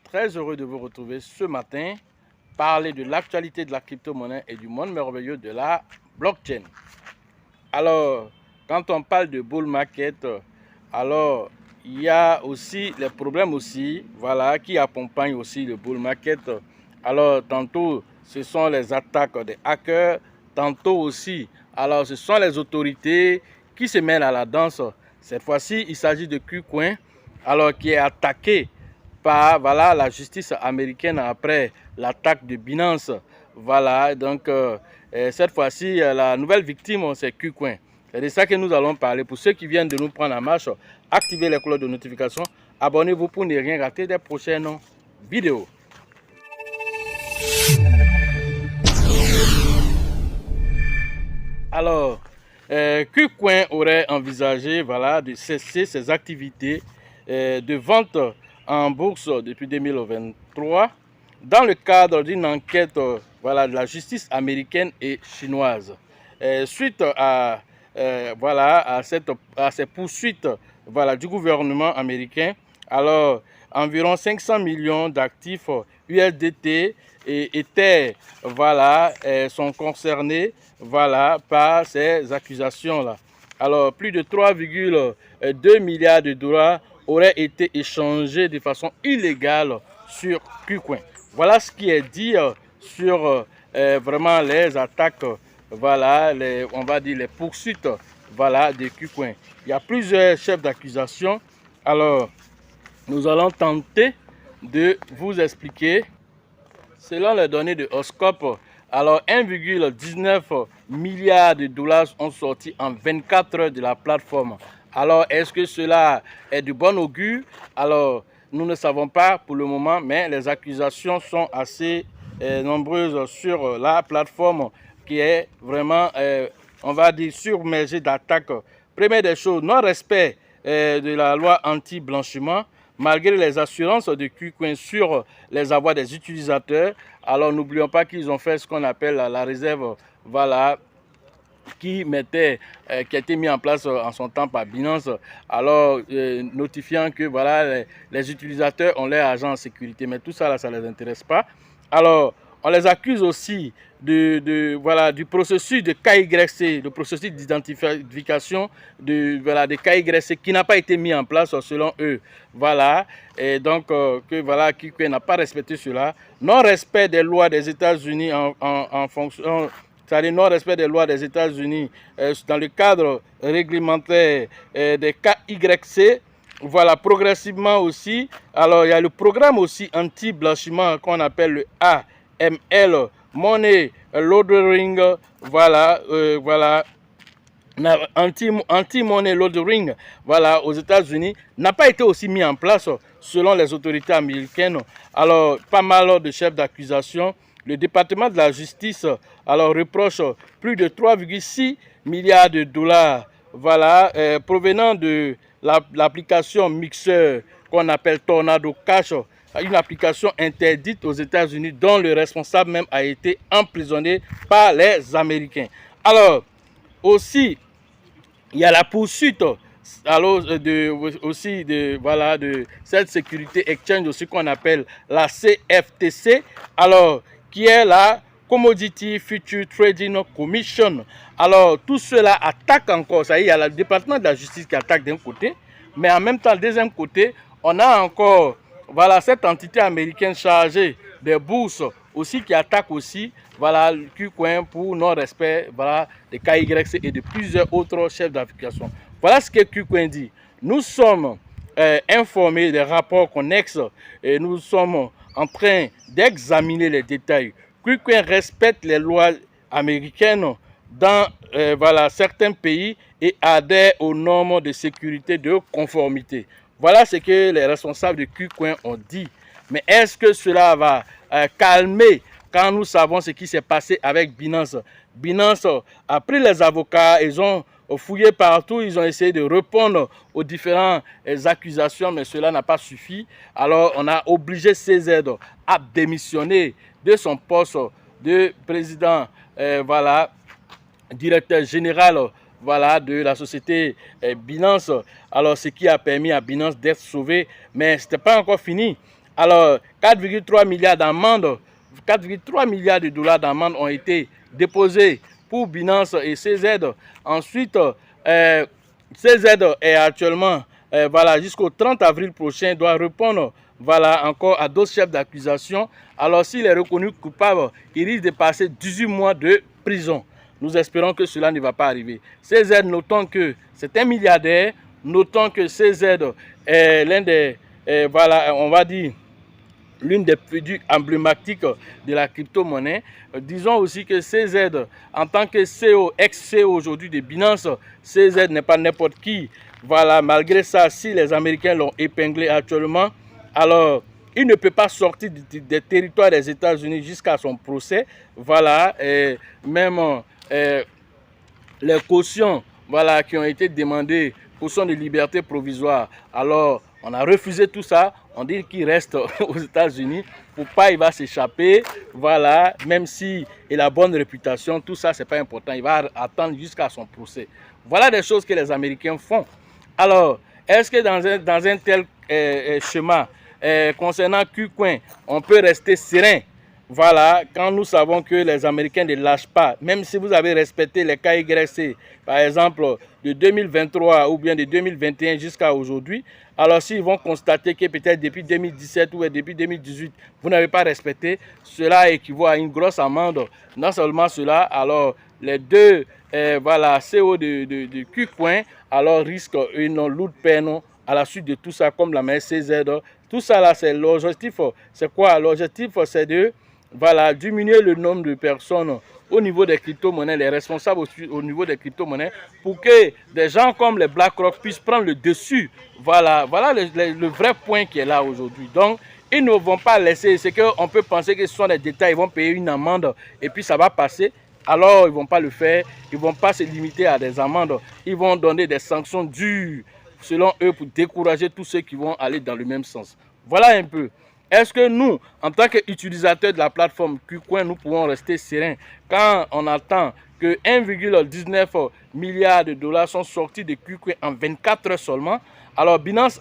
très heureux de vous retrouver ce matin, parler de l'actualité de la crypto-monnaie et du monde merveilleux de la blockchain. Alors, quand on parle de bull market, alors il y a aussi les problèmes aussi, voilà, qui accompagnent aussi le bull market. Alors, tantôt, ce sont les attaques des hackers, tantôt aussi, alors ce sont les autorités qui se mêlent à la danse. Cette fois-ci, il s'agit de KuCoin, alors qui est attaqué par voilà, la justice américaine après l'attaque de Binance. Voilà, donc cette fois-ci, la nouvelle victime, c'est KuCoin. C'est de ça que nous allons parler. Pour ceux qui viennent de nous prendre en marche, activez les cloches de notification. Abonnez-vous pour ne rien rater des prochaines vidéos. Alors, KuCoin aurait envisagé voilà, de cesser ses activités de vente en bourse depuis 2023 dans le cadre d'une enquête voilà, de la justice américaine et chinoise. Suite à, voilà, à ces poursuites voilà, du gouvernement américain, alors environ 500 millions d'actifs USDT voilà, sont concernés voilà, par ces accusations-là. Alors, plus de 3,2 milliards de dollars auraient été échangés de façon illégale sur KuCoin. Voilà ce qui est dit sur vraiment les attaques, voilà, on va dire les poursuites voilà, de KuCoin. Il y a plusieurs chefs d'accusation. Alors, nous allons tenter de vous expliquer. Selon les données de Oscope, alors 1,19 milliard de dollars ont sorti en 24 heures de la plateforme. Alors, est-ce que cela est de bon augure? Alors, nous ne savons pas pour le moment, mais les accusations sont assez nombreuses sur la plateforme qui est vraiment, on va dire, submergée d'attaques. Première des choses, non-respect de la loi anti-blanchiment. Malgré les assurances de KuCoin sur les avoirs des utilisateurs, alors n'oublions pas qu'ils ont fait ce qu'on appelle la réserve, voilà, qui a été mis en place en son temps par Binance, alors notifiant que voilà, les utilisateurs ont leur argent en sécurité, mais tout ça là, ça ne les intéresse pas. Alors, on les accuse aussi voilà, du processus de KYC, le processus d'identification voilà, de KYC qui n'a pas été mis en place selon eux. Voilà, et donc que voilà, KuCoin n'a pas respecté cela. Non-respect des lois des États-Unis en fonction, c'est-à-dire non-respect des lois des États-Unis dans le cadre réglementaire des KYC. Voilà, progressivement aussi. Alors, il y a le programme aussi anti-blanchiment qu'on appelle le AML, Money Laundering, voilà, voilà, anti-money laundering, voilà, aux États-Unis, n'a pas été aussi mis en place selon les autorités américaines. Alors, pas mal de chefs d'accusation. Le département de la justice alors reproche plus de 3,6 milliards de dollars, voilà, provenant de l'application Mixer qu'on appelle Tornado Cash, une application interdite aux États-Unis dont le responsable même a été emprisonné par les Américains. Alors, aussi, il y a la poursuite alors, voilà, de cette sécurité exchange aussi qu'on appelle la CFTC, alors qui est la Commodity Future Trading Commission. Alors, tout cela attaque encore. Ça y est, il y a le département de la justice qui attaque d'un côté, mais en même temps, du deuxième côté, on a encore voilà, cette entité américaine chargée des bourses aussi qui attaque aussi voilà, KuCoin pour non-respect voilà, des KYC et de plusieurs autres chefs d'application. Voilà ce que KuCoin dit. Nous sommes informés des rapports connexes et nous sommes en train d'examiner les détails. KuCoin respecte les lois américaines dans voilà, certains pays et adhère aux normes de sécurité de conformité. Voilà ce que les responsables de KuCoin ont dit. Mais est-ce que cela va calmer quand nous savons ce qui s'est passé avec Binance? Binance a pris les avocats, ils ont fouillé partout, ils ont essayé de répondre aux différentes accusations, mais cela n'a pas suffi. Alors on a obligé CZ à démissionner de son poste de président, voilà, directeur général voilà, de la société Binance. Alors, ce qui a permis à Binance d'être sauvé, mais ce n'était pas encore fini. Alors, 4,3 milliards d'amendes, 4,3 milliards de dollars d'amendes ont été déposés pour Binance et CZ. Ensuite, CZ est actuellement, voilà, jusqu'au 30 avril prochain, doit répondre, voilà, encore à d'autres chefs d'accusation. Alors, s'il est reconnu coupable, il risque de passer 18 mois de prison. Nous espérons que cela ne va pas arriver. CZ, notons que c'est un milliardaire. Notons que CZ est l'un des, voilà, on va dire, l'une des produits emblématiques de la crypto-monnaie. Disons aussi que CZ, en tant que CEO, ex-CEO aujourd'hui de Binance, CZ n'est pas n'importe qui. Voilà, malgré ça, si les Américains l'ont épinglé actuellement, alors il ne peut pas sortir des territoires des États-Unis jusqu'à son procès. Voilà, et même les cautions, voilà, qui ont été demandées, caution de liberté provisoire. Alors, on a refusé tout ça. On dit qu'il reste aux États-Unis. Pour pas, il va s'échapper. Voilà, même si il a bonne réputation, tout ça, c'est pas important. Il va attendre jusqu'à son procès. Voilà des choses que les Américains font. Alors, est-ce que dans un tel schéma, concernant KuCoin, on peut rester serein? Voilà, quand nous savons que les Américains ne lâchent pas, même si vous avez respecté les KYC, par exemple, de 2023 ou bien de 2021 jusqu'à aujourd'hui, alors s'ils vont constater que peut-être depuis 2017 ou depuis 2018, vous n'avez pas respecté, cela équivaut à une grosse amende. Non seulement cela, alors les deux voilà, CEO de KuCoin, alors risquent une lourde peine à la suite de tout ça, comme la main CZ. Tout ça là, c'est l'objectif. C'est quoi? L'objectif, c'est de, voilà, diminuer le nombre de personnes au niveau des crypto-monnaies, les responsables au niveau des crypto-monnaies, pour que des gens comme les BlackRock puissent prendre le dessus. Voilà, voilà le vrai point qui est là aujourd'hui. Donc, ils ne vont pas laisser, c'est qu'on peut penser que ce sont des détails, ils vont payer une amende et puis ça va passer. Alors, ils ne vont pas le faire, ils ne vont pas se limiter à des amendes, ils vont donner des sanctions dures, selon eux, pour décourager tous ceux qui vont aller dans le même sens. Voilà un peu. Est-ce que nous, en tant qu'utilisateurs de la plateforme KuCoin, nous pouvons rester sereins quand on attend que 1,19 milliard de dollars sont sortis de KuCoin en 24 heures seulement? Alors Binance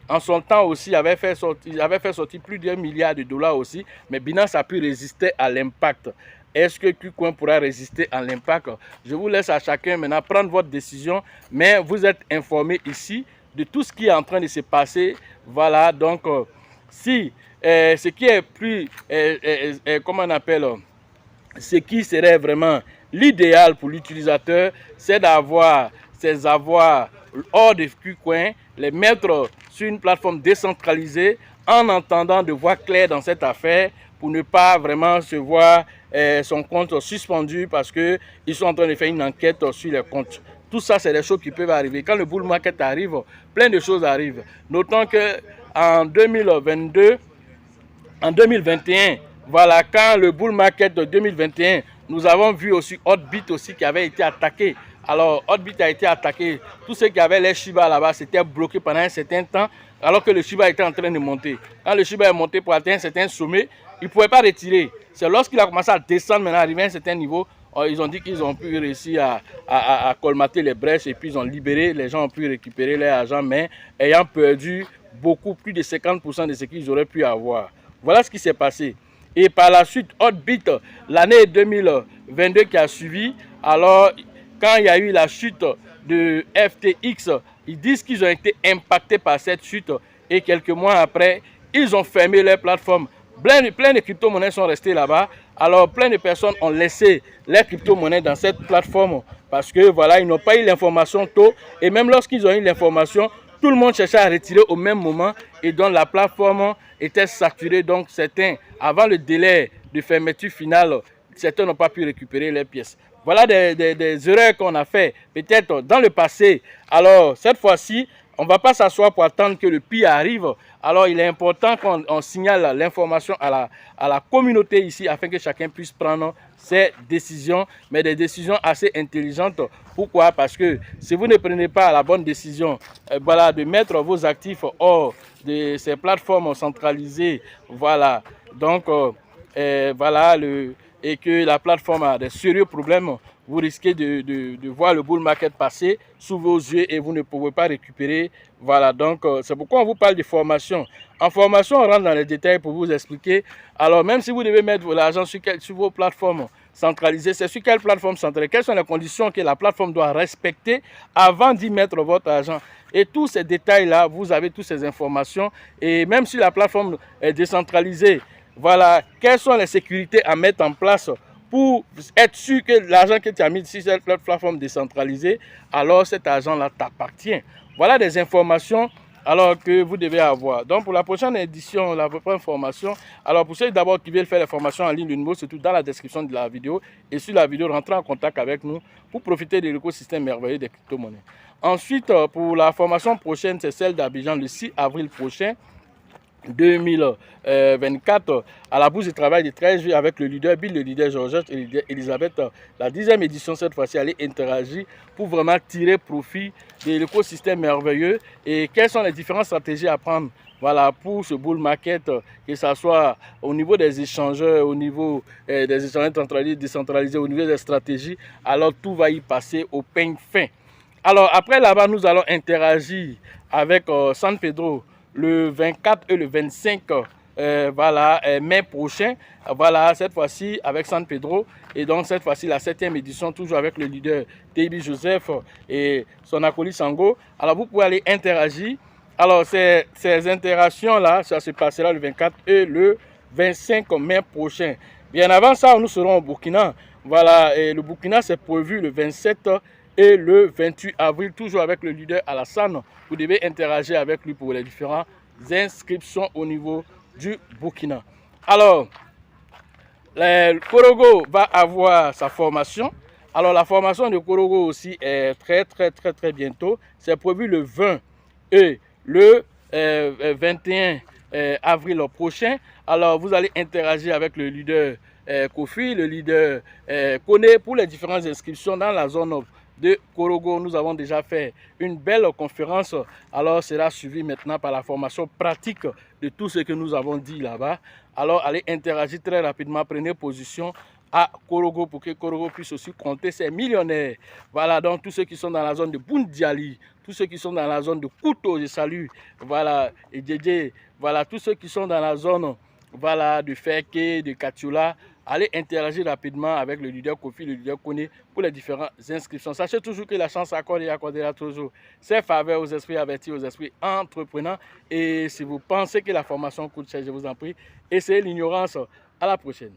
en son temps aussi avait fait sortir plus d'1 milliard de dollars aussi, mais Binance a pu résister à l'impact. Est-ce que KuCoin pourra résister à l'impact? Je vous laisse à chacun maintenant prendre votre décision, mais vous êtes informés ici de tout ce qui est en train de se passer. Voilà, donc si ce qui est plus, comment on appelle, ce qui serait vraiment l'idéal pour l'utilisateur, c'est d'avoir ses avoirs hors de KuCoin, les mettre sur une plateforme décentralisée en entendant de voix claire dans cette affaire pour ne pas vraiment se voir son compte suspendu parce qu'ils sont en train de faire une enquête sur les comptes. Tout ça, c'est des choses qui peuvent arriver. Quand le bull market arrive, plein de choses arrivent. Notons qu'en 2022, en 2021, voilà, quand le bull market de 2021, nous avons vu aussi Hotbit aussi qui avait été attaqué. Alors, Hotbit a été attaqué. Tous ceux qui avaient les Shiba là-bas, c'était bloqué pendant un certain temps, alors que le Shiba était en train de monter. Quand le Shiba est monté pour atteindre un certain sommet, il ne pouvait pas retirer. C'est lorsqu'il a commencé à descendre, maintenant, arrivé à un certain niveau, ils ont dit qu'ils ont pu réussir à colmater les brèches et puis ils ont libéré, les gens ont pu récupérer leur argent, mais ayant perdu beaucoup, plus de 50% de ce qu'ils auraient pu avoir. Voilà ce qui s'est passé. Et par la suite, Hotbit, l'année 2022 qui a suivi, alors quand il y a eu la chute de FTX, ils disent qu'ils ont été impactés par cette chute et quelques mois après, ils ont fermé leur plateforme. Plein de crypto-monnaies sont restées là-bas. Alors, plein de personnes ont laissé les crypto-monnaies dans cette plateforme parce que voilà, ils n'ont pas eu l'information tôt. Et même lorsqu'ils ont eu l'information, tout le monde cherchait à retirer au même moment et donc la plateforme était saturée. Donc, certains, avant le délai de fermeture finale, certains n'ont pas pu récupérer les pièces. Voilà des erreurs qu'on a fait peut-être dans le passé. Alors, cette fois-ci, on ne va pas s'asseoir pour attendre que le pire arrive. Alors, il est important qu'on signale l'information à la communauté ici afin que chacun puisse prendre ses décisions, mais des décisions assez intelligentes. Pourquoi? Parce que si vous ne prenez pas la bonne décision voilà, de mettre vos actifs hors de ces plateformes centralisées, voilà, donc voilà, et que la plateforme a des sérieux problèmes, vous risquez de voir le bull market passer sous vos yeux et vous ne pouvez pas récupérer. Voilà, donc c'est pourquoi on vous parle de formation. En formation, on rentre dans les détails pour vous expliquer. Alors, même si vous devez mettre l'argent sur vos plateformes centralisées, c'est sur quelle plateforme centralisée? Quelles sont les conditions que la plateforme doit respecter avant d'y mettre votre argent? Et tous ces détails-là, vous avez toutes ces informations. Et même si la plateforme est décentralisée, voilà, quelles sont les sécurités à mettre en place pour être sûr que l'argent que tu as mis sur cette plateforme décentralisée, alors cet argent-là t'appartient. Voilà des informations alors que vous devez avoir. Donc pour la prochaine édition, la prochaine formation, alors pour ceux d'abord qui veulent faire les formations en ligne, le numéro c'est tout dans la description de la vidéo. Et sur la vidéo, rentrez en contact avec nous pour profiter de l'écosystème merveilleux des crypto-monnaies. Ensuite, pour la formation prochaine, c'est celle d'Abidjan le 6 avril prochain. 2024 à la bourse de travail de 13 juillet avec le leader Bill, le leader Georgette et le leader Elisabeth. La 10e édition cette fois-ci, allez interagir pour vraiment tirer profit de l'écosystème merveilleux et quelles sont les différentes stratégies à prendre, voilà, pour ce bull market, que ce soit au niveau des échangeurs, au niveau des échangeurs centralisés, décentralisés, au niveau des stratégies. Alors tout va y passer au peigne fin. Alors après là-bas, nous allons interagir avec San Pedro le 24 et le 25 voilà, mai prochain. Voilà, cette fois-ci avec San Pedro. Et donc cette fois-ci la 7e édition, toujours avec le leader David Joseph et son acolyte Sango. Alors vous pouvez aller interagir. Alors ces interactions-là, ça se passera le 24 et le 25 mai prochain. Bien avant ça, nous serons au Burkina. Voilà, et le Burkina c'est prévu le 27 et le 28 avril, toujours avec le leader Alassane. Vous devez interagir avec lui pour les différentes inscriptions au niveau du Burkina. Alors, le Korogo va avoir sa formation. Alors, la formation de Korogo aussi est très bientôt. C'est prévu le 20 et le 21 avril prochain. Alors, vous allez interagir avec le leader Kofi, le leader Kone pour les différentes inscriptions dans la zone de Korogo. Nous avons déjà fait une belle conférence, alors sera suivi maintenant par la formation pratique de tout ce que nous avons dit là-bas. Alors allez interagir très rapidement, prenez position à Korogo pour que Korogo puisse aussi compter ses millionnaires. Voilà, donc tous ceux qui sont dans la zone de Bundiali, tous ceux qui sont dans la zone de Kouto, je salue, voilà, et Djedje, voilà, tous ceux qui sont dans la zone, voilà, de Feke, de Katioula. Allez interagir rapidement avec le leader Kofi, le leader Kone pour les différentes inscriptions. Sachez toujours que la chance accordera toujours ses faveurs aux esprits avertis, aux esprits entreprenants. Et si vous pensez que la formation coûte cher, je vous en prie, essayez l'ignorance. À la prochaine.